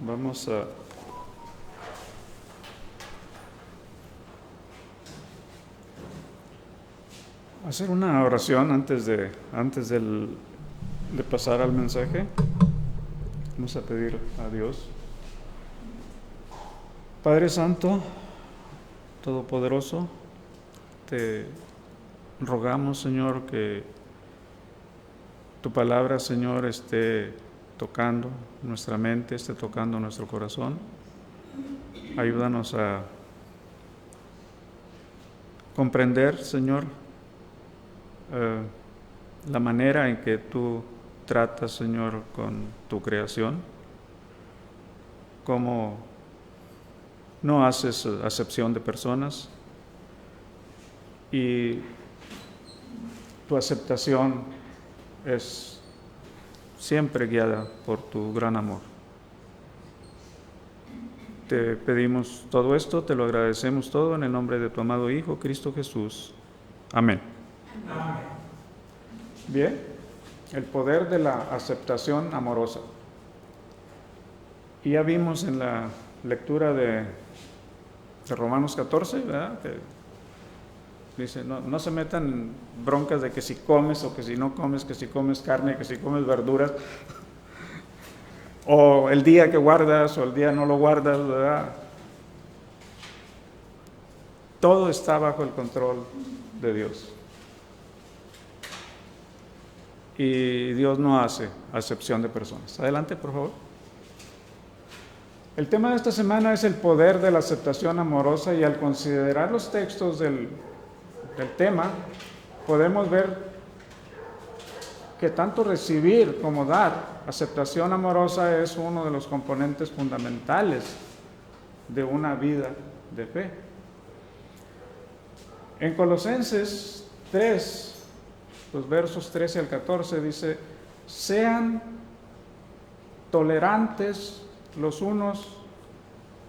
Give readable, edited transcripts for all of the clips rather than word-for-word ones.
Vamos a hacer una oración antes de pasar al mensaje. Vamos a pedir a Dios. Padre Santo, Todopoderoso, te rogamos, Señor, que tu palabra, Señor, esté tocando nuestra mente, esté tocando nuestro corazón. Ayúdanos a comprender, Señor, la manera en que tú tratas, Señor, con tu creación, cómo no haces acepción de personas y tu aceptación es siempre guiada por tu gran amor. Te pedimos todo esto, te lo agradecemos todo en el nombre de tu amado Hijo, Cristo Jesús. Amén. Amén. Bien, el poder de la aceptación amorosa. Y ya vimos en la lectura de Romanos 14, ¿verdad? Que dice, no se metan en broncas de que si comes o que si no comes, que si comes carne, que si comes verduras, o el día que guardas o el día no lo guardas, ¿verdad? Todo está bajo el control de Dios. Y Dios no hace acepción de personas. Adelante, por favor. El tema de esta semana es el poder de la aceptación amorosa, y al considerar los textos del tema, podemos ver que tanto recibir como dar aceptación amorosa es uno de los componentes fundamentales de una vida de fe. En Colosenses 3, los versos 13 al 14 dice: sean tolerantes los unos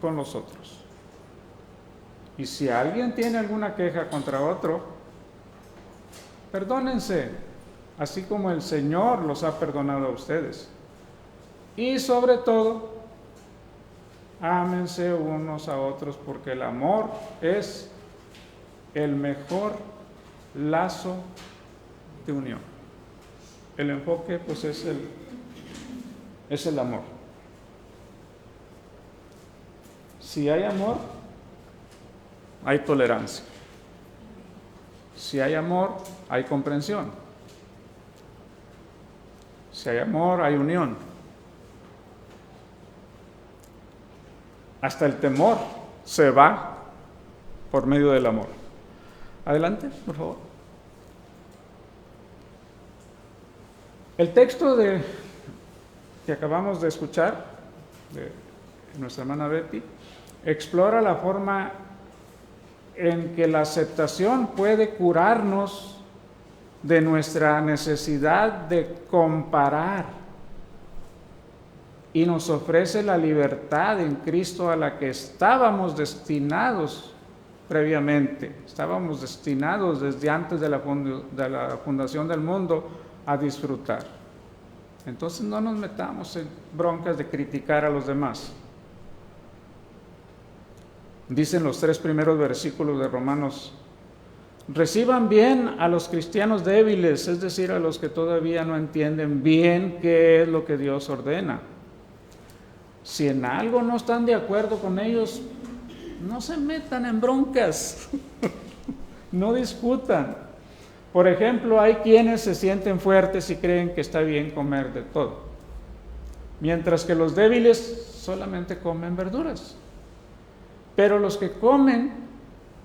con los otros. Y si alguien tiene alguna queja contra otro, perdónense, así como el Señor los ha perdonado a ustedes. Y sobre todo, ámense unos a otros, porque el amor es el mejor lazo de unión. El enfoque, pues, es el amor. Si hay amor, hay tolerancia. Si hay amor, hay comprensión. Si hay amor, hay unión. Hasta el temor se va por medio del amor. Adelante, por favor. El texto que acabamos de escuchar, de nuestra hermana Betty, explora la forma en que la aceptación puede curarnos de nuestra necesidad de comparar, y nos ofrece la libertad en Cristo a la que estábamos destinados previamente. Estábamos destinados desde antes de la fundación del mundo a disfrutar. Entonces no nos metamos en broncas de criticar a los demás. Dicen los 3 primeros versículos de Romanos: reciban bien a los cristianos débiles, es decir, a los que todavía no entienden bien qué es lo que Dios ordena. Si en algo no están de acuerdo con ellos, no se metan en broncas, no discutan. Por ejemplo, hay quienes se sienten fuertes y creen que está bien comer de todo, mientras que los débiles solamente comen verduras. Pero los que comen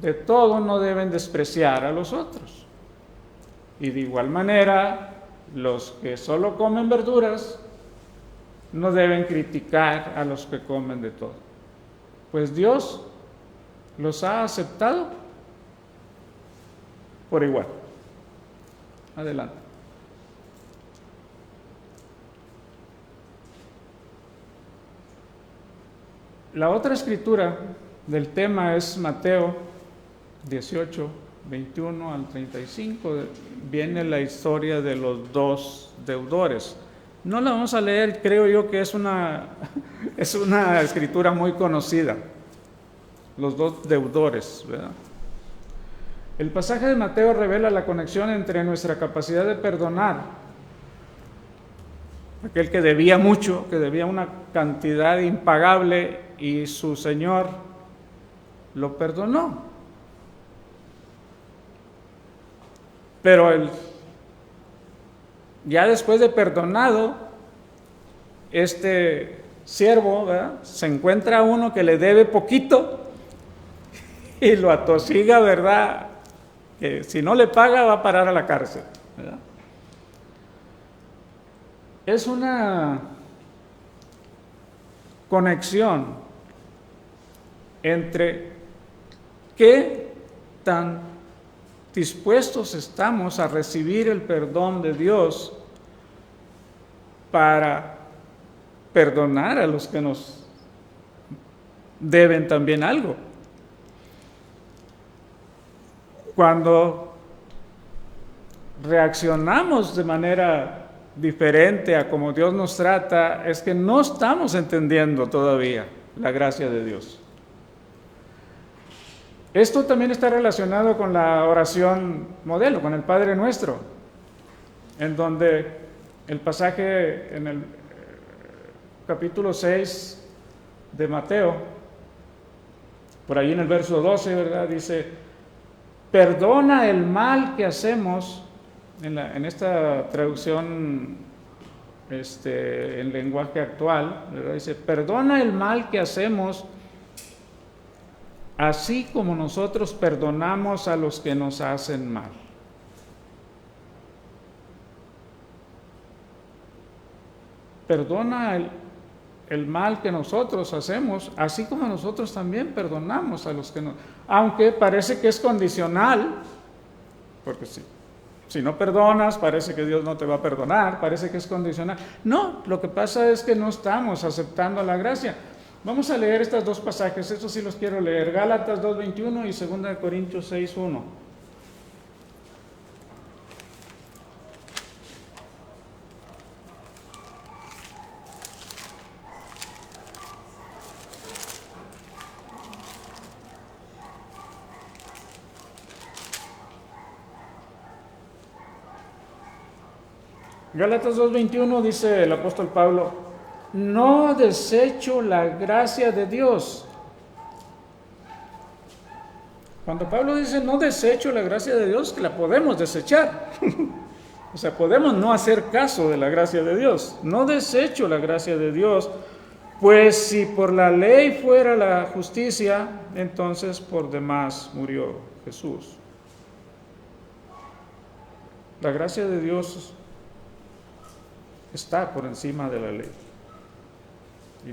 de todo no deben despreciar a los otros. Y de igual manera, los que solo comen verduras no deben criticar a los que comen de todo, pues Dios los ha aceptado por igual. Adelante. La otra escritura del tema es Mateo 18, 21 al 35. Viene la historia de los 2 deudores. No la vamos a leer, creo yo que es es una escritura muy conocida, los dos deudores, ¿verdad? El pasaje de Mateo revela la conexión entre nuestra capacidad de perdonar, aquel que debía mucho, que debía una cantidad impagable y su Señor lo perdonó. Pero ya después de perdonado, este siervo, ¿verdad?, se encuentra uno que le debe poquito y lo atosiga, ¿verdad?, que si no le paga va a parar a la cárcel, ¿verdad? Es una conexión entre qué tan dispuestos estamos a recibir el perdón de Dios para perdonar a los que nos deben también algo. Cuando reaccionamos de manera diferente a como Dios nos trata, es que no estamos entendiendo todavía la gracia de Dios. Esto también está relacionado con la oración modelo, con el Padre Nuestro, en donde el pasaje en el capítulo 6 de Mateo, por ahí en el verso 12, ¿verdad?, dice: perdona el mal que hacemos, en esta traducción en lenguaje actual, ¿verdad?, dice: perdona el mal que hacemos, así como nosotros perdonamos a los que nos hacen mal. Perdona el mal que nosotros hacemos, así como nosotros también perdonamos a los que nos... Aunque parece que es condicional, porque si no perdonas, parece que Dios no te va a perdonar, parece que es condicional. No, lo que pasa es que no estamos aceptando la gracia. Vamos a leer estos dos pasajes, estos sí los quiero leer, Gálatas 2:21 y 2 Corintios 6:1. Gálatas 2:21 dice el apóstol Pablo: no desecho la gracia de Dios. Cuando Pablo dice no desecho la gracia de Dios, que la podemos desechar. O sea, podemos no hacer caso de la gracia de Dios. No desecho la gracia de Dios, pues si por la ley fuera la justicia, entonces por demás murió Jesús. La gracia de Dios está por encima de la ley. Y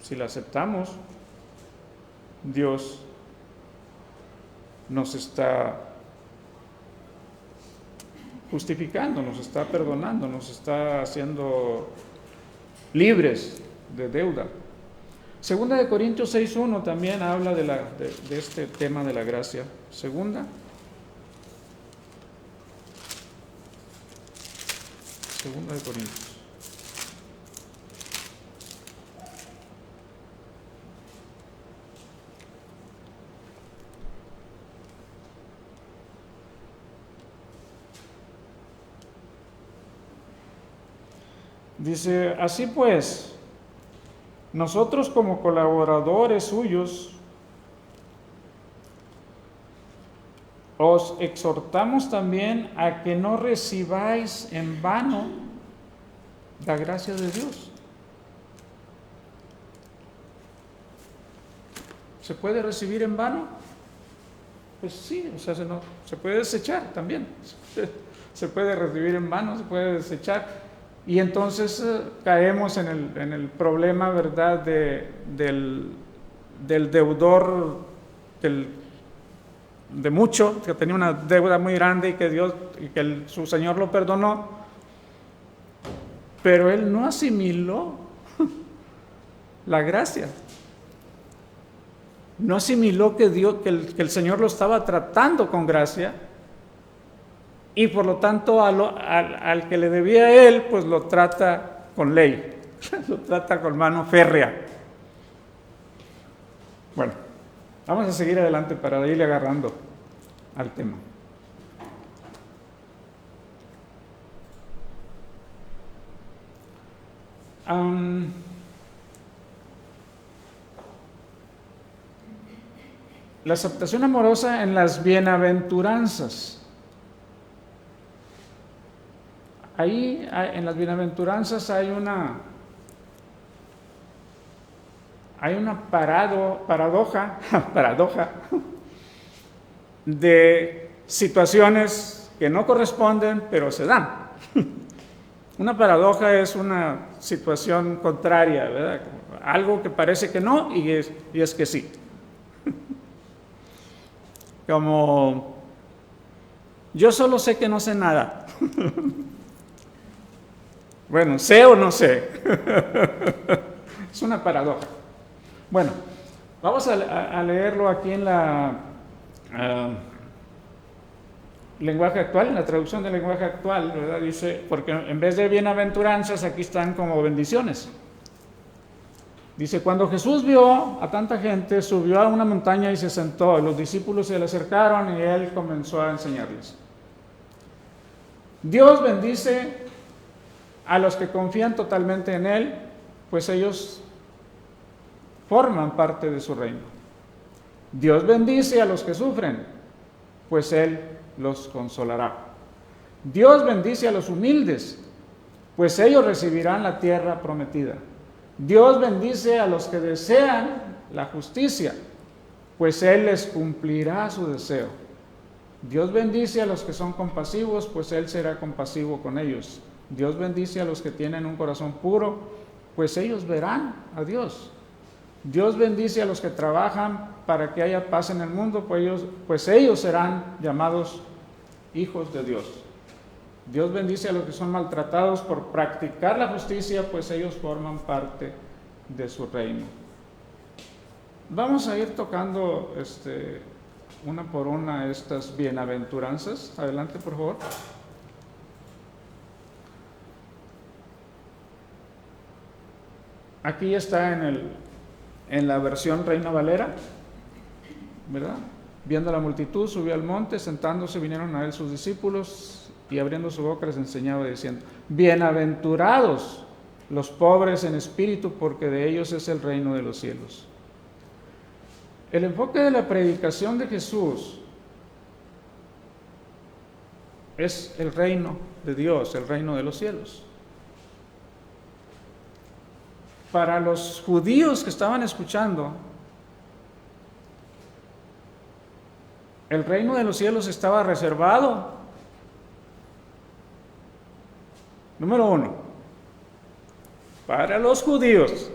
si la aceptamos, Dios nos está justificando, nos está perdonando, nos está haciendo libres de deuda. Segunda de Corintios 6:1 también habla de este tema de la gracia. Segunda de Corintios. Dice: así pues, nosotros como colaboradores suyos os exhortamos también a que no recibáis en vano la gracia de Dios. ¿Se puede recibir en vano? Pues sí, o sea, se puede desechar también. Se puede recibir en vano, se puede desechar. Y entonces caemos en el problema, ¿verdad?, del deudor de mucho, que tenía una deuda muy grande y que su Señor lo perdonó, pero él no asimiló la gracia. No asimiló que el Señor lo estaba tratando con gracia y por lo tanto al que le debía a él, pues lo trata con ley, lo trata con mano férrea. Bueno, vamos a seguir adelante para irle agarrando al tema. La aceptación amorosa en las bienaventuranzas. Ahí en las bienaventuranzas hay una paradoja de situaciones que no corresponden, pero se dan. Una paradoja es una situación contraria, ¿verdad? Algo que parece que no y es que sí. Como, yo solo sé que no sé nada. Bueno, sé o no sé. Es una paradoja. Bueno, vamos a leerlo aquí en la lenguaje actual, en la traducción del lenguaje actual, ¿verdad? Dice, porque en vez de bienaventuranzas, aquí están como bendiciones. Dice, cuando Jesús vio a tanta gente, subió a una montaña y se sentó. Los discípulos se le acercaron y él comenzó a enseñarles. Dios bendice a los que confían totalmente en él, pues ellos forman parte de su reino. Dios bendice a los que sufren, pues él los consolará. Dios bendice a los humildes, pues ellos recibirán la tierra prometida. Dios bendice a los que desean la justicia, pues él les cumplirá su deseo. Dios bendice a los que son compasivos, pues él será compasivo con ellos. Dios bendice a los que tienen un corazón puro, pues ellos verán a Dios. Dios bendice a los que trabajan para que haya paz en el mundo, pues ellos serán llamados hijos de Dios. Dios bendice a los que son maltratados por practicar la justicia, pues ellos forman parte de su reino. Vamos a ir tocando una por una estas bienaventuranzas. Adelante, por favor. Aquí está en la versión Reina Valera, ¿verdad? Viendo la multitud, subió al monte, sentándose, vinieron a él sus discípulos, y abriendo su boca les enseñaba diciendo, bienaventurados los pobres en espíritu, porque de ellos es el reino de los cielos. El enfoque de la predicación de Jesús es el reino de Dios, el reino de los cielos. Para los judíos que estaban escuchando, el reino de los cielos estaba reservado, número uno, para los judíos.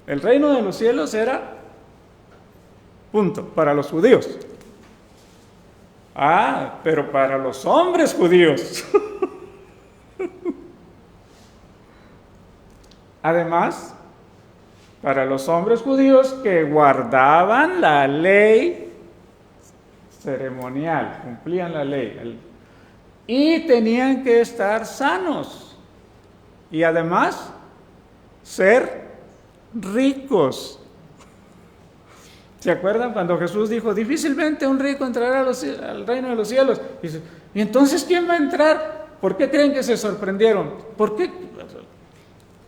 El reino de los cielos era, punto, para los judíos. Pero para los hombres judíos. Además, para los hombres judíos que guardaban la ley ceremonial, cumplían la ley, y tenían que estar sanos, y además ser ricos. ¿Se acuerdan cuando Jesús dijo, difícilmente un rico entrará al reino de los cielos? Dice, ¿y entonces quién va a entrar? ¿Por qué creen que se sorprendieron? ¿Por qué?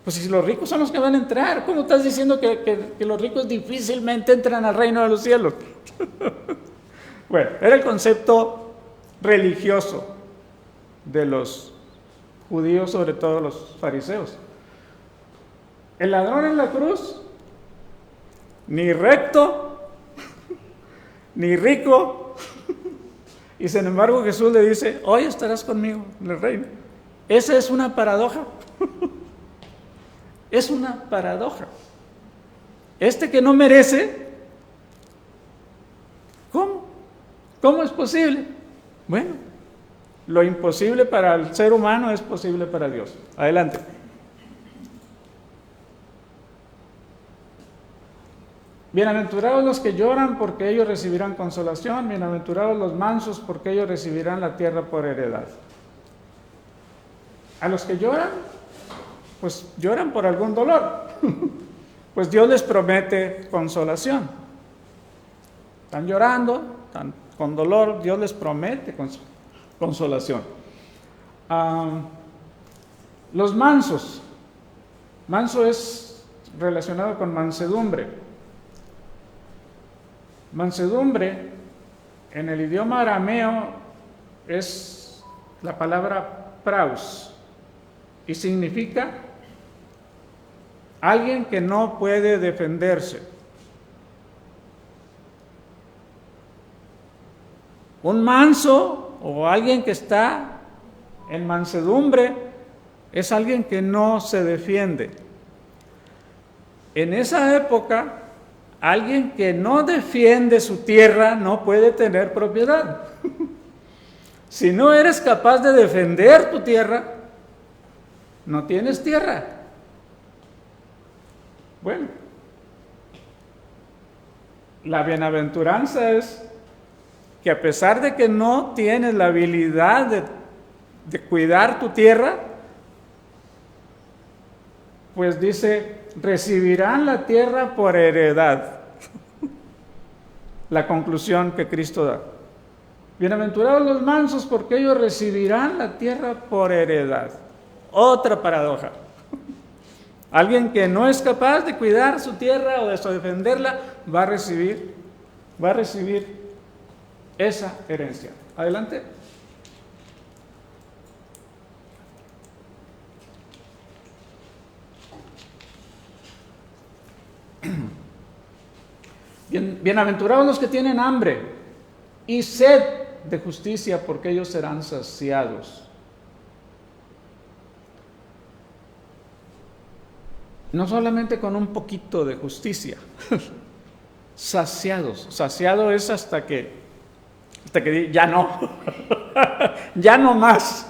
Pues si los ricos son los que van a entrar, ¿cómo estás diciendo que los ricos difícilmente entran al reino de los cielos? Bueno, era el concepto religioso de los judíos, sobre todo los fariseos. El ladrón en la cruz, ni recto, ni rico, y sin embargo Jesús le dice, hoy estarás conmigo en el reino. Esa es una paradoja. Es una paradoja. Que no merece, ¿cómo? ¿Cómo es posible? Bueno, lo imposible para el ser humano es posible para Dios. Adelante. Bienaventurados los que lloran, porque ellos recibirán consolación. Bienaventurados los mansos, porque ellos recibirán la tierra por heredad. A los que lloran, pues lloran por algún dolor. Pues Dios les promete consolación. Están llorando, están con dolor, Dios les promete consolación. Los mansos. Manso es relacionado con mansedumbre. Mansedumbre en el idioma arameo es la palabra praus y significa alguien que no puede defenderse. Un manso o alguien que está en mansedumbre es alguien que no se defiende. En esa época, alguien que no defiende su tierra no puede tener propiedad. Si no eres capaz de defender tu tierra, no tienes tierra. Bueno, la bienaventuranza es que a pesar de que no tienes la habilidad de cuidar tu tierra, pues dice, recibirán la tierra por heredad. La conclusión que Cristo da. Bienaventurados los mansos, porque ellos recibirán la tierra por heredad. Otra paradoja. Alguien que no es capaz de cuidar su tierra o de defenderla, va a recibir esa herencia. Adelante. Bienaventurados los que tienen hambre y sed de justicia, porque ellos serán saciados. No solamente con un poquito de justicia, saciados. Saciado es hasta que ya no, ya no más.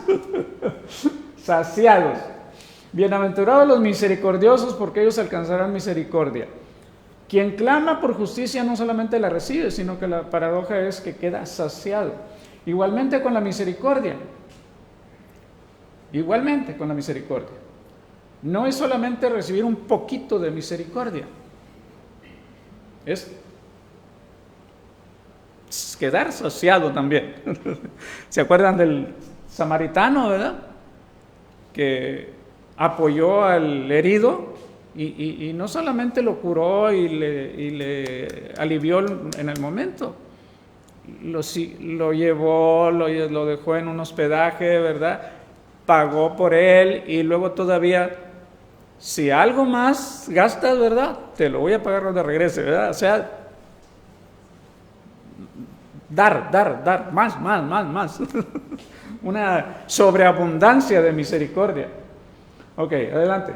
Saciados. Bienaventurados los misericordiosos, porque ellos alcanzarán misericordia. Quien clama por justicia no solamente la recibe, sino que la paradoja es que queda saciado. Igualmente con la misericordia. Igualmente con la misericordia. No es solamente recibir un poquito de misericordia. Es quedar saciado también. ¿Se acuerdan del samaritano, verdad? Que apoyó al herido. Y no solamente lo curó y le alivió en el momento, lo llevó, lo dejó en un hospedaje, ¿verdad? Pagó por él y luego todavía, si algo más gastas, ¿verdad? Te lo voy a pagar cuando regrese, ¿verdad? O sea, dar, más. Una sobreabundancia de misericordia. Ok, adelante.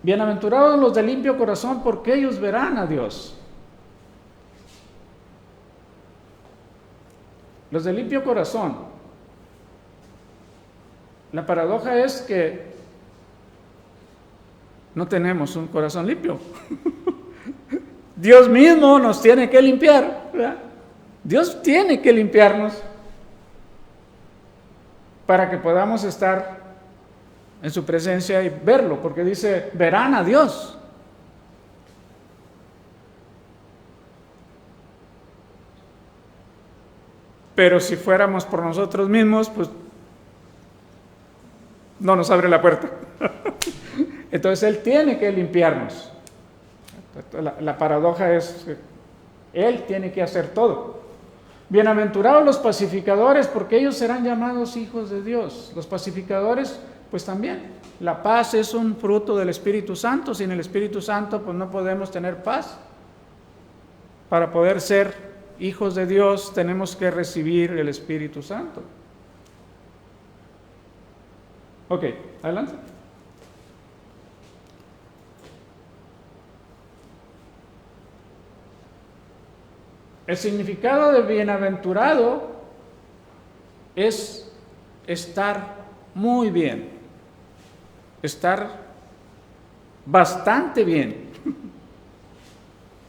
Bienaventurados los de limpio corazón, porque ellos verán a Dios. Los de limpio corazón. La paradoja es que no tenemos un corazón limpio. Dios mismo nos tiene que limpiar, ¿verdad? Dios tiene que limpiarnos para que podamos estar en su presencia y verlo, porque dice, verán a Dios. Pero si fuéramos por nosotros mismos, pues no nos abre la puerta. Entonces Él tiene que limpiarnos. La paradoja es que Él tiene que hacer todo. Bienaventurados los pacificadores, porque ellos serán llamados hijos de Dios. Los pacificadores, pues también, la paz es un fruto del Espíritu Santo. Sin el Espíritu Santo, pues no podemos tener paz. Para poder ser hijos de Dios, tenemos que recibir el Espíritu Santo. Ok, adelante. El significado de bienaventurado es estar muy bien, estar bastante bien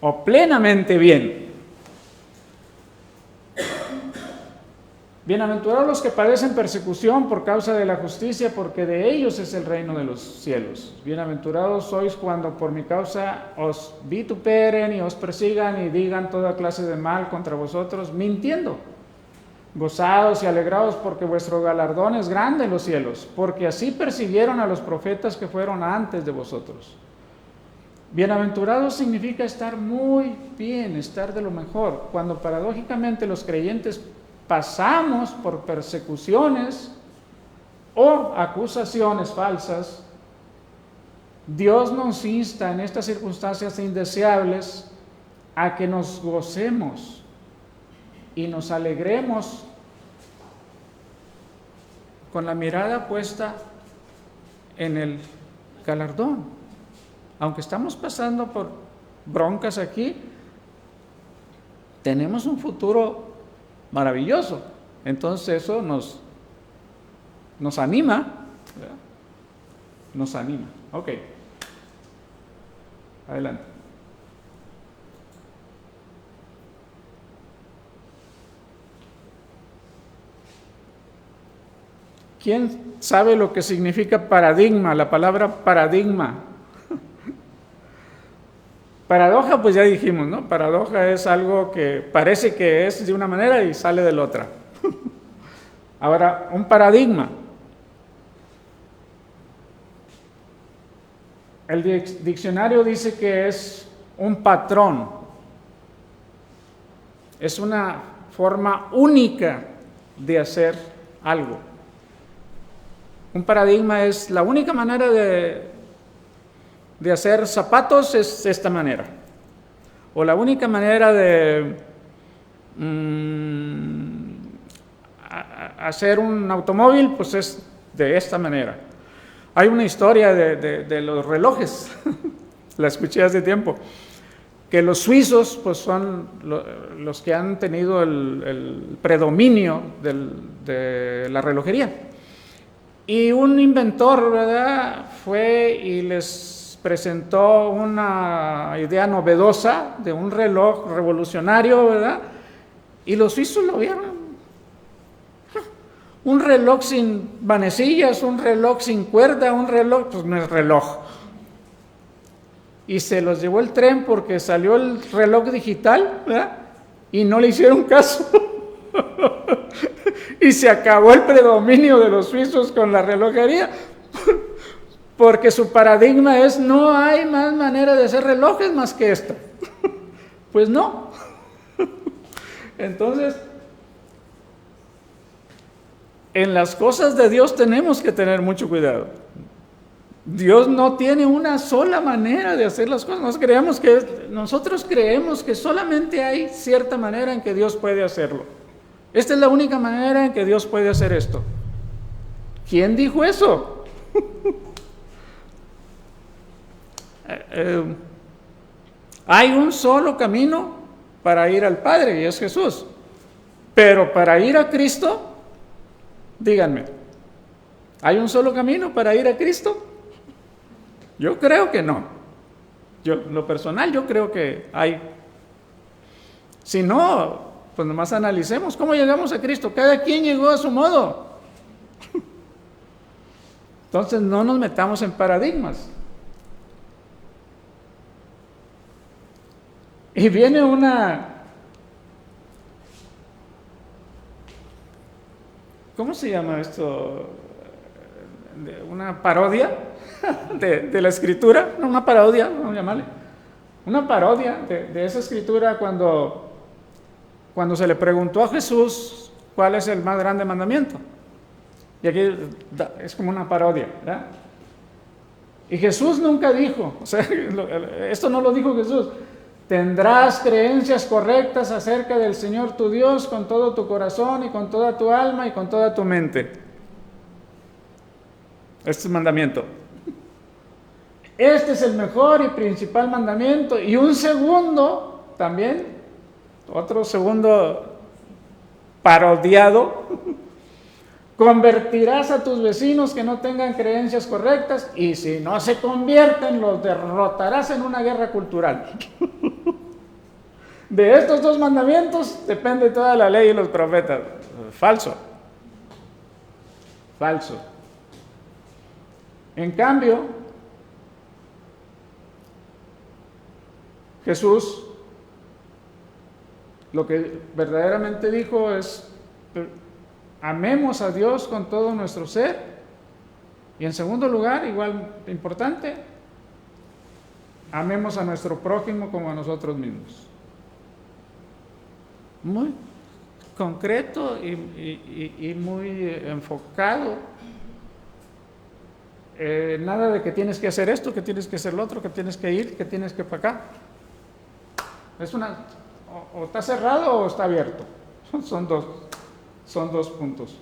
o plenamente bien. Bienaventurados los que padecen persecución por causa de la justicia, porque de ellos es el reino de los cielos. Bienaventurados sois cuando por mi causa os vituperen y os persigan y digan toda clase de mal contra vosotros, mintiendo. Gozados y alegrados porque vuestro galardón es grande en los cielos, porque así persiguieron a los profetas que fueron antes de vosotros. Bienaventurados significa estar muy bien, estar de lo mejor, cuando paradójicamente los creyentes pasamos por persecuciones o acusaciones falsas. Dios nos insta en estas circunstancias indeseables a que nos gocemos y nos alegremos con la mirada puesta en el galardón. Aunque estamos pasando por broncas aquí, tenemos un futuro maravilloso. Entonces eso nos anima, ¿verdad? Nos anima. Ok. Adelante. ¿Quién sabe lo que significa paradigma? La palabra paradigma. Paradoja, pues ya dijimos, ¿no? Paradoja es algo que parece que es de una manera y sale de la otra. Ahora, un paradigma. El diccionario dice que es un patrón. Es una forma única de hacer algo. Un paradigma es la única manera de hacer zapatos, es esta manera. O la única manera de hacer un automóvil, pues es de esta manera. Hay una historia de los relojes, la escuché hace tiempo, que los suizos pues son los que han tenido el predominio de la relojería. Y un inventor, ¿verdad?, fue y les presentó una idea novedosa de un reloj revolucionario, ¿verdad? Y los suizos lo vieron. Un reloj sin manecillas, un reloj sin cuerda, un reloj, pues no es reloj. Y se los llevó el tren porque salió el reloj digital, ¿verdad? Y no le hicieron caso. Y se acabó el predominio de los suizos con la relojería, porque su paradigma es: no hay más manera de hacer relojes más que esta. Pues no. Entonces, en las cosas de Dios tenemos que tener mucho cuidado. Dios no tiene una sola manera de hacer las cosas. Nosotros creemos que solamente hay cierta manera en que Dios puede hacerlo. Esta es la única manera en que Dios puede hacer esto. ¿Quién dijo eso? Hay un solo camino para ir al Padre y es Jesús. Pero para ir a Cristo, díganme, ¿hay un solo camino para ir a Cristo? Yo creo que no. Lo personal, yo creo que hay. Si no, pues nomás analicemos cómo llegamos a Cristo. Cada quien llegó a su modo. Entonces no nos metamos en paradigmas. Y viene ¿cómo se llama esto? Una parodia de la escritura. No, una parodia, vamos a llamarle. Una parodia de esa escritura cuando se le preguntó a Jesús cuál es el más grande mandamiento. Y aquí es como una parodia, ¿verdad? Y Jesús nunca dijo, o sea, esto no lo dijo Jesús: tendrás creencias correctas acerca del Señor tu Dios con todo tu corazón y con toda tu alma y con toda tu mente. Este es el mandamiento. Este es el mejor y principal mandamiento. Y un segundo también, otro segundo parodiado, Convertirás a tus vecinos que no tengan creencias correctas, y si no se convierten, los derrotarás en una guerra cultural. De estos dos mandamientos depende toda la ley y los profetas. Falso. Falso. En cambio, Jesús lo que verdaderamente dijo es: amemos a Dios con todo nuestro ser. Y en segundo lugar, igual importante, amemos a nuestro prójimo como a nosotros mismos. Muy concreto y muy enfocado. Nada de que tienes que hacer esto, que tienes que hacer lo otro, que tienes que ir, que tienes que para acá. Es o está cerrado o está abierto. Son dos puntos.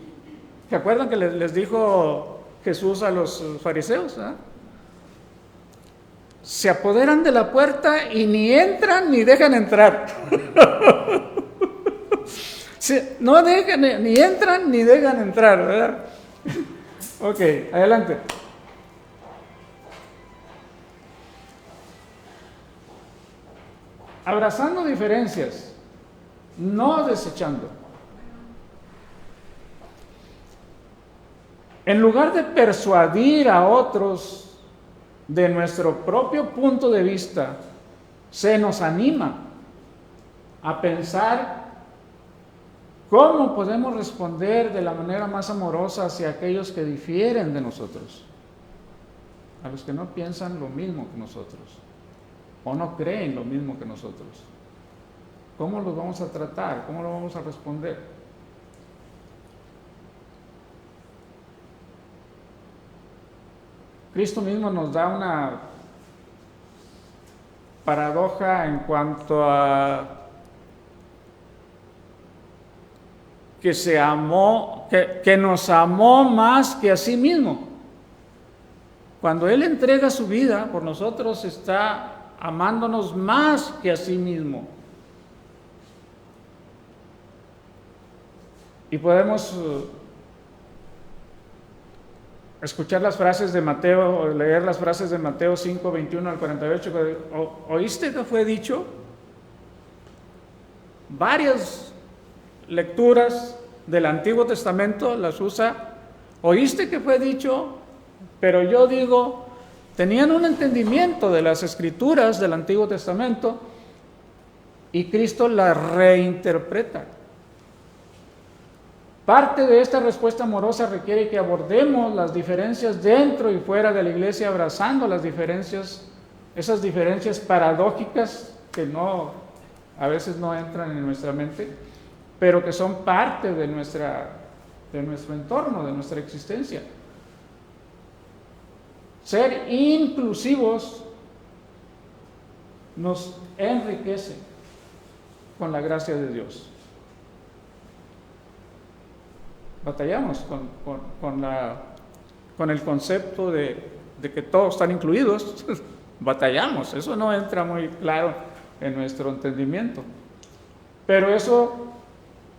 ¿Se acuerdan que les dijo Jesús a los fariseos? Se apoderan de la puerta y ni entran ni dejan entrar. No dejan, ni entran ni dejan entrar, ¿verdad? Ok, adelante. Abrazando diferencias, no desechando. En lugar de persuadir a otros de nuestro propio punto de vista, se nos anima a pensar cómo podemos responder de la manera más amorosa hacia aquellos que difieren de nosotros, a los que no piensan lo mismo que nosotros o no creen lo mismo que nosotros. ¿Cómo los vamos a tratar? ¿Cómo lo vamos a responder? Cristo mismo nos da una paradoja en cuanto a que nos amó más que a sí mismo. Cuando Él entrega su vida por nosotros, está amándonos más que a sí mismo. Y podemos escuchar las frases de Mateo, o leer las frases de Mateo 5, 21 al 48. ¿Oíste que fue dicho? Varias lecturas del Antiguo Testamento las usa. ¿Oíste que fue dicho? Pero yo digo, tenían un entendimiento de las Escrituras del Antiguo Testamento y Cristo las reinterpreta. Parte de esta respuesta amorosa requiere que abordemos las diferencias dentro y fuera de la iglesia, abrazando las diferencias, esas diferencias paradójicas que a veces no entran en nuestra mente, pero que son parte de nuestro entorno, de nuestra existencia. Ser inclusivos nos enriquece con la gracia de Dios. Batallamos con el concepto de que todos están incluidos. Batallamos, eso no entra muy claro en nuestro entendimiento. Pero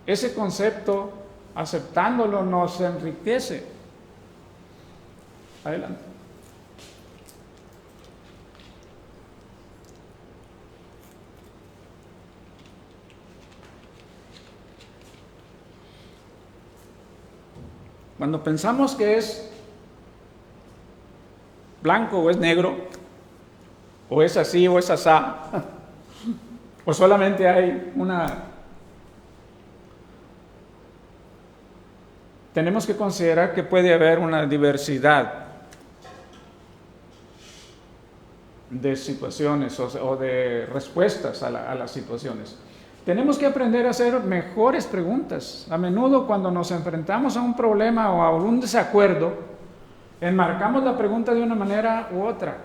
ese concepto, aceptándolo, nos enriquece. Adelante. Cuando pensamos que es blanco o es negro, o es así o es asá, o solamente hay tenemos que considerar que puede haber una diversidad de situaciones o de respuestas a las situaciones. Tenemos que aprender a hacer mejores preguntas. A menudo, cuando nos enfrentamos a un problema o a un desacuerdo, enmarcamos la pregunta de una manera u otra,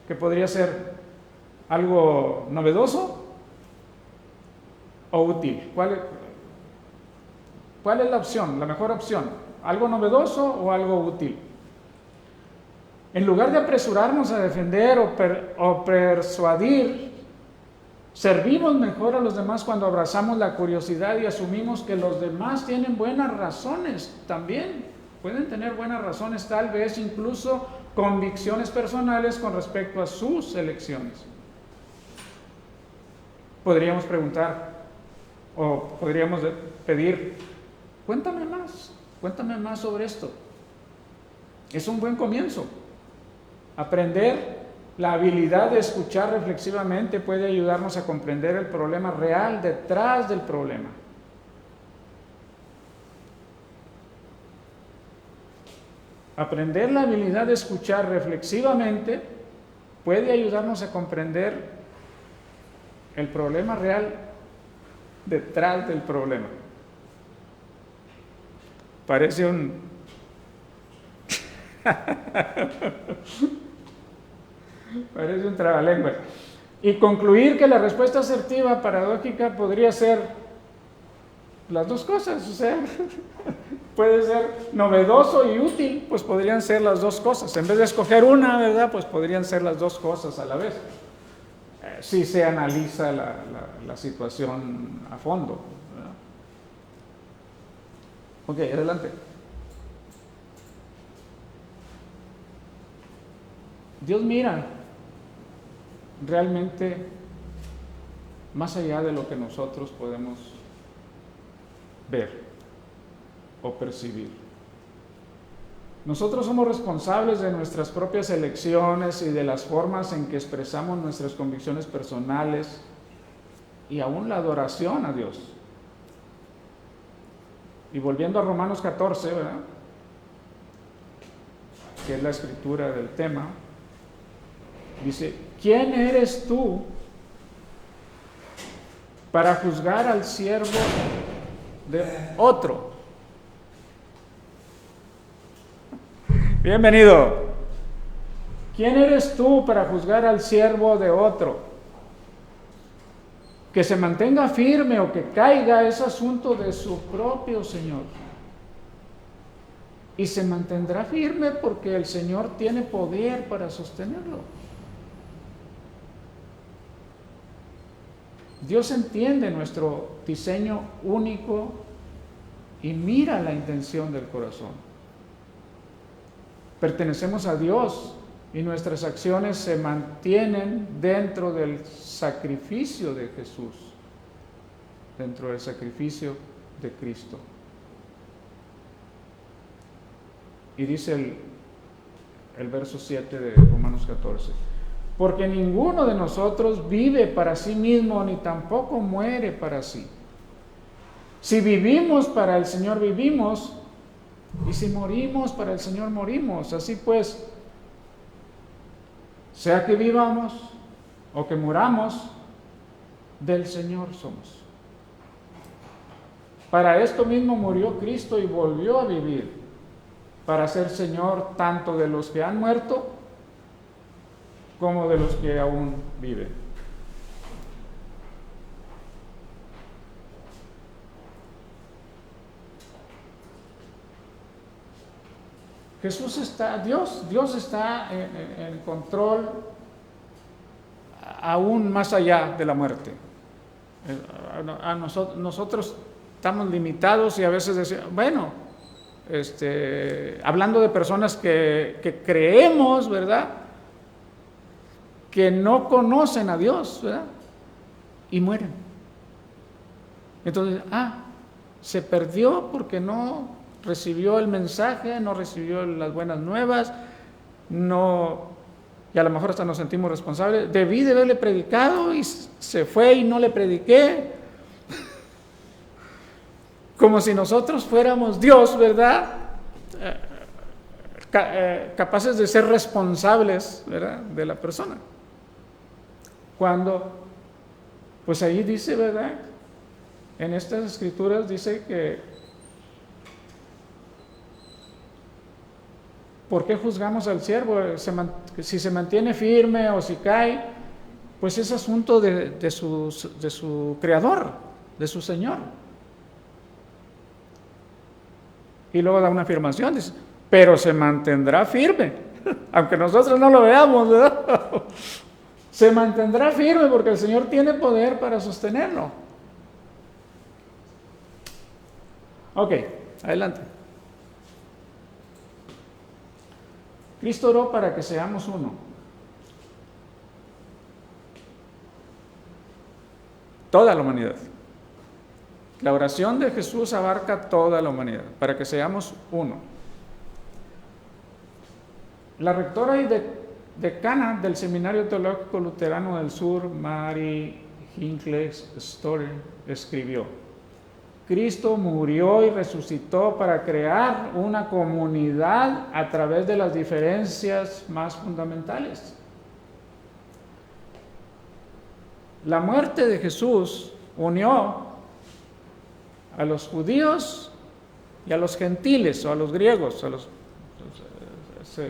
que podría ser algo novedoso o útil. ¿Cuál es la opción, la mejor opción? ¿Algo novedoso o algo útil? En lugar de apresurarnos a defender o persuadir, Servimos mejor a los demás cuando abrazamos la curiosidad y asumimos que los demás tienen buenas razones también. Pueden tener buenas razones, tal vez incluso convicciones personales con respecto a sus elecciones. Podríamos preguntar o podríamos pedir, cuéntame más sobre esto. Es un buen comienzo. Aprender la habilidad de escuchar reflexivamente puede ayudarnos a comprender el problema real detrás del problema. Aprender la habilidad de escuchar reflexivamente puede ayudarnos a comprender el problema real detrás del problema. Parece un trabalengua. Y concluir que la respuesta asertiva paradójica podría ser las dos cosas, o sea, puede ser novedoso y útil, pues podrían ser las dos cosas. En vez de escoger una, ¿verdad? Pues podrían ser las dos cosas a la vez. Si se analiza la situación a fondo, ¿verdad? Ok, adelante. Dios mira realmente más allá de lo que nosotros podemos ver o percibir. Nosotros somos responsables de nuestras propias elecciones y de las formas en que expresamos nuestras convicciones personales y aún la adoración a Dios. Y volviendo a Romanos 14, ¿verdad?, que es la escritura del tema, dice, ¿quién eres tú para juzgar al siervo de otro? Bienvenido. ¿Quién eres tú para juzgar al siervo de otro? Que se mantenga firme o que caiga es asunto de su propio Señor. Y se mantendrá firme porque el Señor tiene poder para sostenerlo. Dios entiende nuestro diseño único y mira la intención del corazón. Pertenecemos a Dios y nuestras acciones se mantienen dentro del sacrificio de Jesús, dentro del sacrificio de Cristo. Y dice el verso 7 de Romanos 14, porque ninguno de nosotros vive para sí mismo, ni tampoco muere para sí. Si vivimos, para el Señor vivimos, y si morimos, para el Señor morimos. Así pues, sea que vivamos o que muramos, del Señor somos. Para esto mismo murió Cristo y volvió a vivir, para ser Señor tanto de los que han muerto como de los que aún viven. Dios está en control aún más allá de la muerte. Nosotros estamos limitados y a veces decimos, bueno, hablando de personas que creemos, ¿verdad?, que no conocen a Dios, ¿verdad?, y mueren. Entonces, se perdió porque no recibió el mensaje, no recibió las buenas nuevas, y a lo mejor hasta nos sentimos responsables. Debí de haberle predicado y se fue y no le prediqué. Como si nosotros fuéramos Dios, ¿verdad?, capaces de ser responsables, ¿verdad?, de la persona. Cuando, pues ahí dice, ¿verdad?, en estas escrituras dice que ¿por qué juzgamos al siervo? Si se mantiene firme o si cae, pues es asunto de su creador, de su Señor. Y luego da una afirmación, dice, pero se mantendrá firme, aunque nosotros no lo veamos, ¿verdad? se mantendrá firme porque el Señor tiene poder para sostenerlo. Ok, adelante. Cristo oró para que seamos uno. Toda la humanidad. La oración de Jesús abarca toda la humanidad, para que seamos uno. La rectora y decana del Seminario Teológico Luterano del Sur, Mary Hinckley Storer, escribió: Cristo murió y resucitó para crear una comunidad a través de las diferencias más fundamentales. La muerte de Jesús unió a los judíos y a los gentiles, o a los griegos.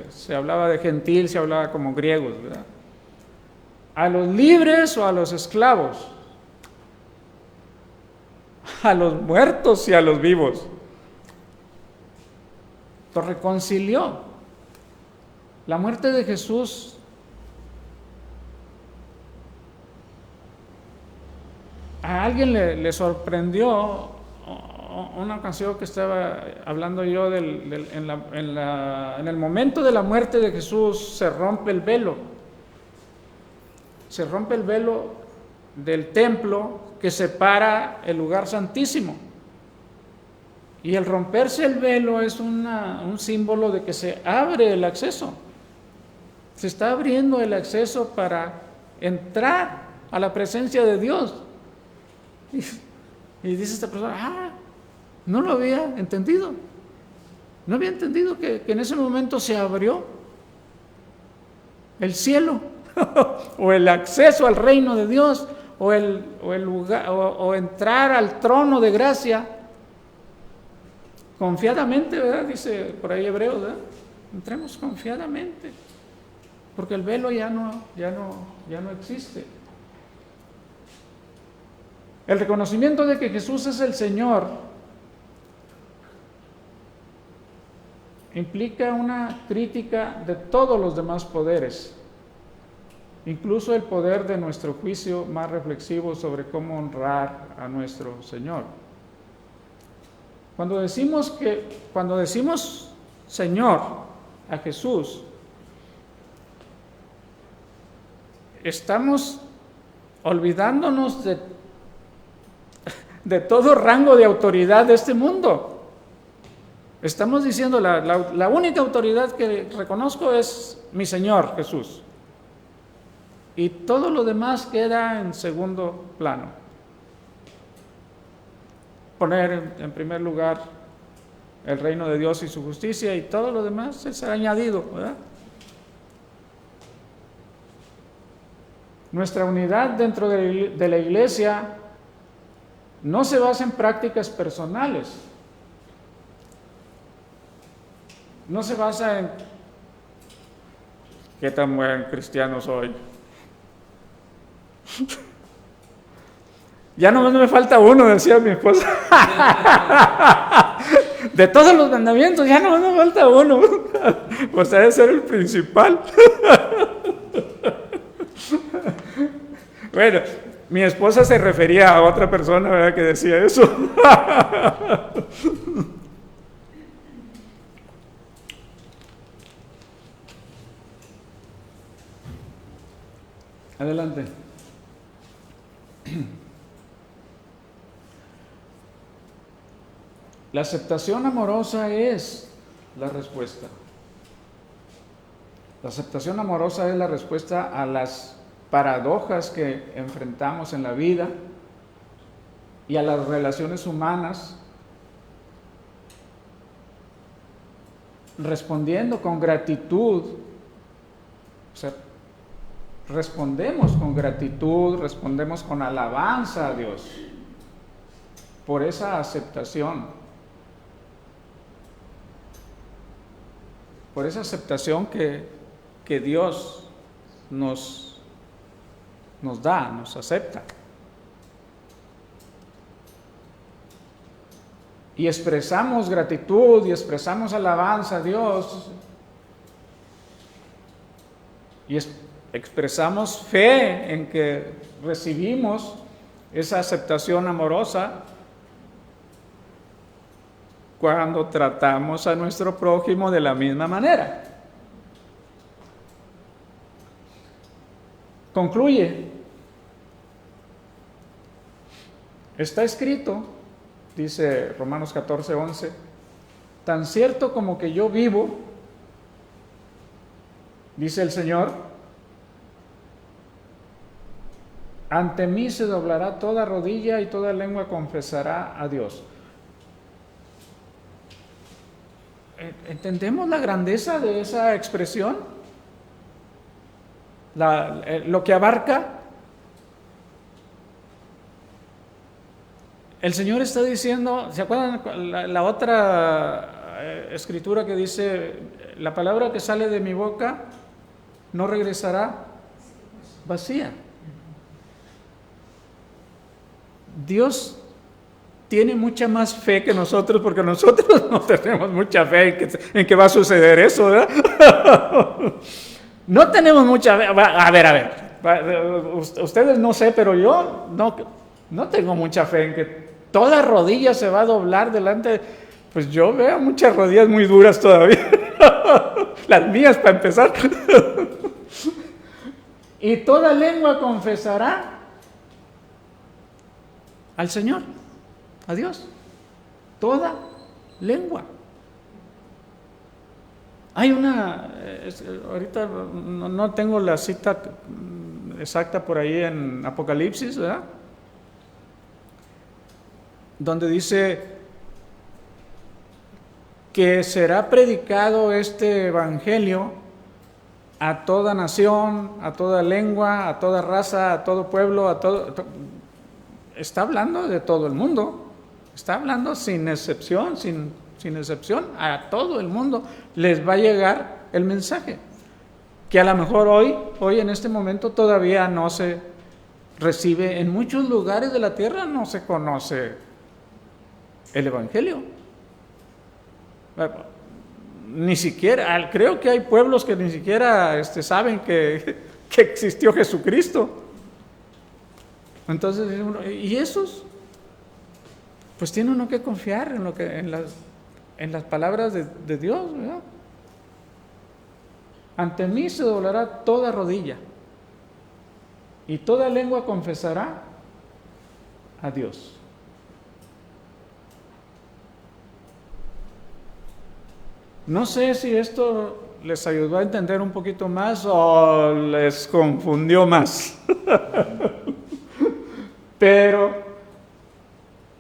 Se hablaba de gentil, se hablaba como griegos, ¿verdad? A los libres o a los esclavos, a los muertos y a los vivos. Los reconcilió. La muerte de Jesús a alguien le sorprendió. Una ocasión que estaba hablando yo en el momento de la muerte de Jesús, se rompe el velo. Se rompe el velo del templo que separa el lugar santísimo. Y el romperse el velo es un símbolo de que se abre el acceso. Se está abriendo el acceso para entrar a la presencia de Dios. Y dice esta persona: no lo había entendido. No había entendido que en ese momento se abrió el cielo o el acceso al reino de Dios o el lugar o entrar al trono de gracia confiadamente, ¿verdad? Dice por ahí Hebreos, ¿verdad? Entremos confiadamente, porque el velo ya no existe. El reconocimiento de que Jesús es el Señor implica una crítica de todos los demás poderes, incluso el poder de nuestro juicio más reflexivo sobre cómo honrar a nuestro Señor. Cuando decimos Señor a Jesús, estamos olvidándonos de todo rango de autoridad de este mundo. Estamos diciendo, la única autoridad que reconozco es mi Señor Jesús. Y todo lo demás queda en segundo plano. Poner en primer lugar el reino de Dios y su justicia, y todo lo demás es añadido, ¿verdad? Nuestra unidad dentro de la iglesia no se basa en prácticas personales. No se basa en qué tan buen cristiano soy. Ya no me falta uno, decía mi esposa. De todos los mandamientos, ya no me falta uno. Pues debe ser el principal. Bueno, mi esposa se refería a otra persona, ¿verdad?, que decía eso. Adelante. La aceptación amorosa es la respuesta. La aceptación amorosa es la respuesta a las paradojas que enfrentamos en la vida y a las relaciones humanas, respondiendo con gratitud. O sea, respondemos con gratitud, respondemos con alabanza a Dios por esa aceptación, que Dios nos da, nos acepta. Y expresamos gratitud y expresamos alabanza a Dios. expresamos fe en que recibimos esa aceptación amorosa cuando tratamos a nuestro prójimo de la misma manera. Concluye. Está escrito, dice Romanos 14:11, tan cierto como que yo vivo, dice el Señor, ante mí se doblará toda rodilla y toda lengua confesará a Dios. ¿Entendemos la grandeza de esa expresión? Lo que abarca. El Señor está diciendo, ¿se acuerdan la otra escritura que dice, la palabra que sale de mi boca no regresará vacía? Dios tiene mucha más fe que nosotros, porque nosotros no tenemos mucha fe en que va a suceder eso, ¿verdad? No tenemos mucha fe. A ver, ustedes no sé, pero yo no tengo mucha fe en que toda rodilla se va a doblar delante. Pues yo veo muchas rodillas muy duras todavía. Las mías para empezar. Y toda lengua confesará al Señor, a Dios. Toda lengua. Hay ahorita no tengo la cita exacta por ahí en Apocalipsis, ¿verdad? Donde dice que será predicado este evangelio a toda nación, a toda lengua, a toda raza, a todo pueblo, está hablando de todo el mundo, está hablando sin excepción, sin excepción, a todo el mundo les va a llegar el mensaje, que a lo mejor hoy en este momento todavía no se recibe, en muchos lugares de la tierra no se conoce el evangelio. Ni siquiera, creo que hay pueblos que ni siquiera saben que existió Jesucristo. Entonces, ¿y esos? Pues tiene uno que confiar en las palabras de Dios, ¿verdad? Ante mí se doblará toda rodilla y toda lengua confesará a Dios. No sé si esto les ayudó a entender un poquito más o les confundió más. Pero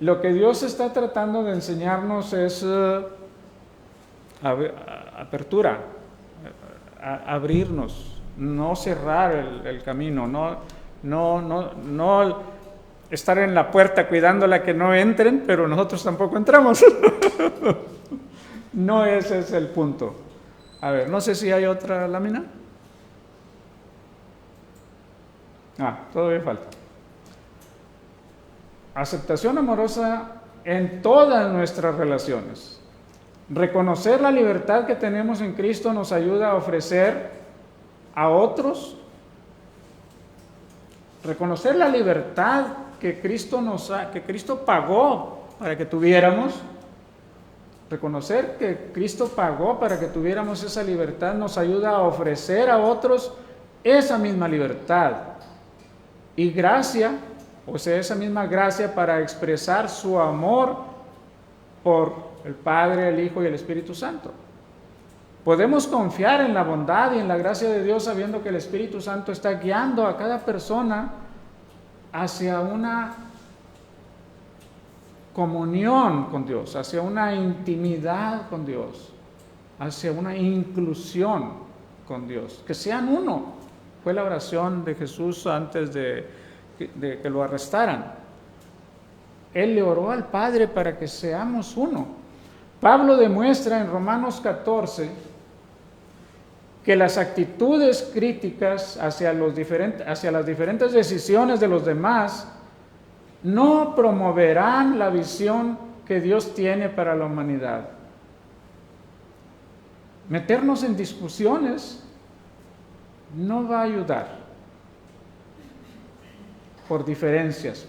lo que Dios está tratando de enseñarnos es apertura, abrirnos, no cerrar el camino, no estar en la puerta cuidándola que no entren, pero nosotros tampoco entramos. No, ese es el punto. A ver, no sé si hay otra lámina. Todavía falta. Aceptación amorosa en todas nuestras relaciones. Reconocer la libertad que tenemos en Cristo nos ayuda a ofrecer a otros. Reconocer la libertad que Cristo pagó para que tuviéramos. Reconocer que Cristo pagó para que tuviéramos esa libertad nos ayuda a ofrecer a otros esa misma libertad y gracia, o sea, esa misma gracia para expresar su amor por el Padre, el Hijo y el Espíritu Santo. Podemos confiar en la bondad y en la gracia de Dios sabiendo que el Espíritu Santo está guiando a cada persona hacia una comunión con Dios, hacia una intimidad con Dios, hacia una inclusión con Dios, que sean uno. Fue la oración de Jesús antes de que lo arrestaran. Él le oró al Padre para que seamos uno. Pablo demuestra en Romanos 14 que las actitudes críticas hacia las diferentes decisiones de los demás no promoverán la visión que Dios tiene para la humanidad. Meternos en discusiones no va a ayudar por diferencias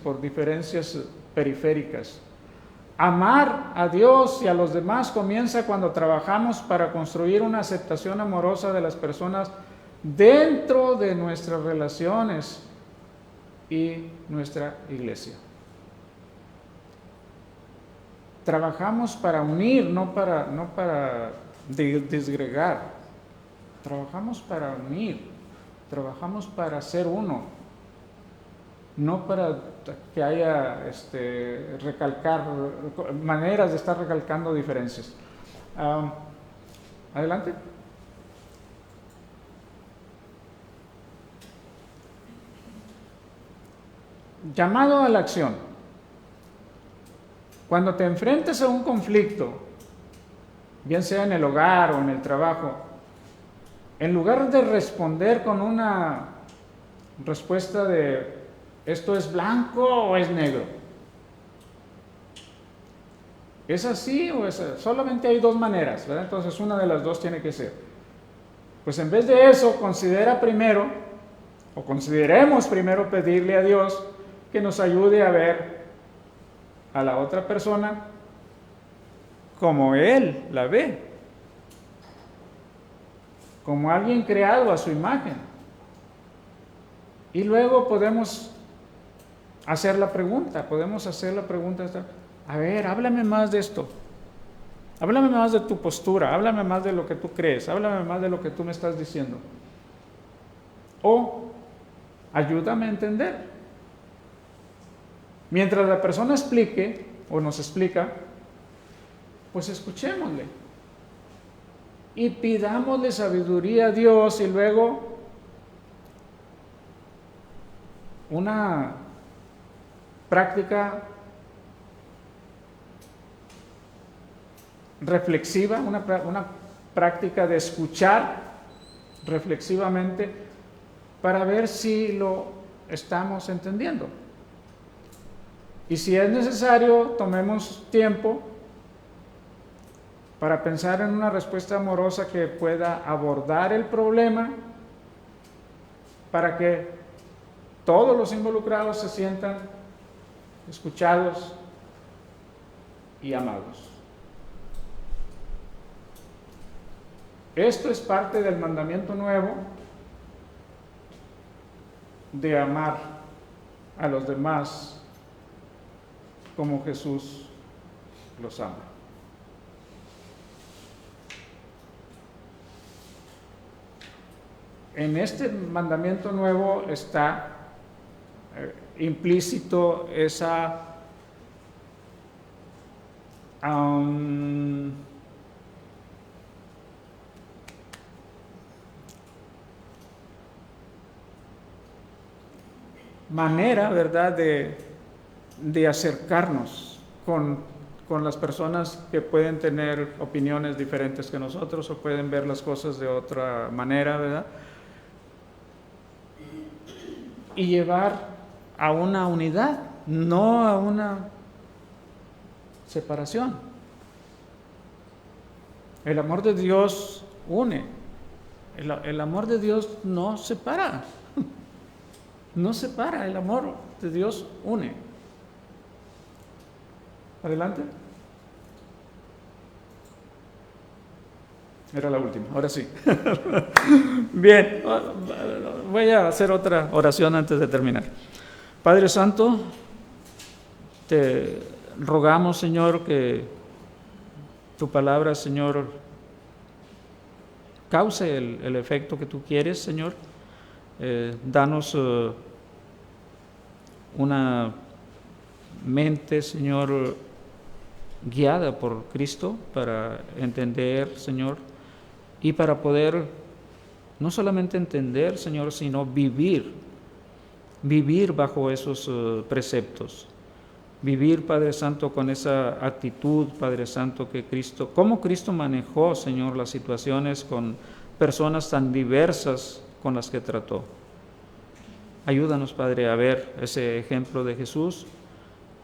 periféricas. Amar a Dios y a los demás comienza cuando trabajamos para construir una aceptación amorosa de las personas dentro de nuestras relaciones y nuestra iglesia. Trabajamos para unir, no para disgregar. Trabajamos para unir, trabajamos para ser uno, no para que haya maneras de estar recalcando diferencias. Adelante. Llamado a la acción. Cuando te enfrentas a un conflicto, bien sea en el hogar o en el trabajo, en lugar de responder con una respuesta de ¿esto es blanco o es negro? ¿Es así o es así? Solamente hay dos maneras, ¿verdad? Entonces una de las dos tiene que ser. Pues en vez de eso, consideremos primero pedirle a Dios que nos ayude a ver a la otra persona como Él la ve, como alguien creado a su imagen. Y luego podemos hacer la pregunta, a ver, háblame más de esto, háblame más de tu postura, háblame más de lo que tú crees, háblame más de lo que tú me estás diciendo. O ayúdame a entender. Mientras la persona explique o nos explica, pues escuchémosle y pidámosle sabiduría a Dios y luego una práctica reflexiva, una práctica de escuchar reflexivamente para ver si lo estamos entendiendo. Y si es necesario, tomemos tiempo para pensar en una respuesta amorosa que pueda abordar el problema para que todos los involucrados se sientan escuchados y amados. Esto es parte del mandamiento nuevo de amar a los demás como Jesús los ama. En este mandamiento nuevo está implícito esa manera, ¿verdad?, de acercarnos con las personas que pueden tener opiniones diferentes que nosotros o pueden ver las cosas de otra manera, ¿verdad? Y llevar a una unidad, no a una separación. El amor de Dios une, el amor de Dios no separa, no separa, el amor de Dios une. Adelante. Era la última, ahora sí. Bien, voy a hacer otra oración antes de terminar. Padre Santo, te rogamos, Señor, que tu palabra, Señor, cause el efecto que tú quieres, Señor. Danos una mente, Señor, guiada por Cristo para entender, Señor, y para poder no solamente entender, Señor, sino vivir bajo esos preceptos. Vivir, Padre Santo, con esa actitud, Padre Santo, que Cristo, cómo Cristo manejó, Señor, las situaciones con personas tan diversas con las que trató. Ayúdanos, Padre, a ver ese ejemplo de Jesús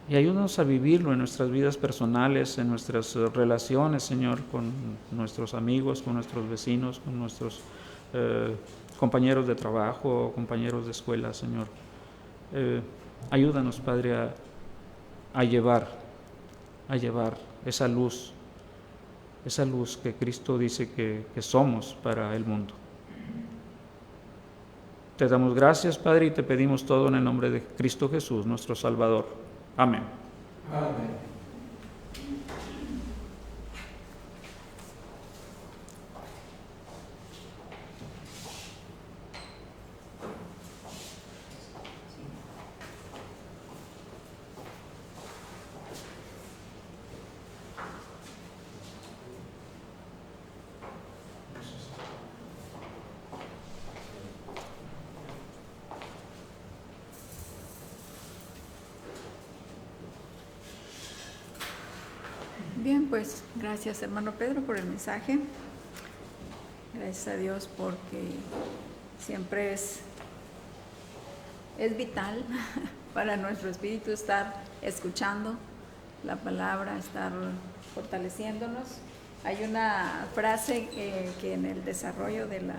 y ayúdanos a vivirlo en nuestras vidas personales, en nuestras relaciones, Señor, con nuestros amigos, con nuestros vecinos, con nuestros compañeros de trabajo, compañeros de escuela, Señor. Ayúdanos, Padre, a llevar esa luz que Cristo dice que somos para el mundo. Te damos gracias, Padre, y te pedimos todo en el nombre de Cristo Jesús, nuestro Salvador. Amén. Amén. Bien, pues gracias hermano Pedro por el mensaje. Gracias a Dios porque siempre es vital para nuestro espíritu estar escuchando la palabra, estar fortaleciéndonos. Hay una frase que en el desarrollo de la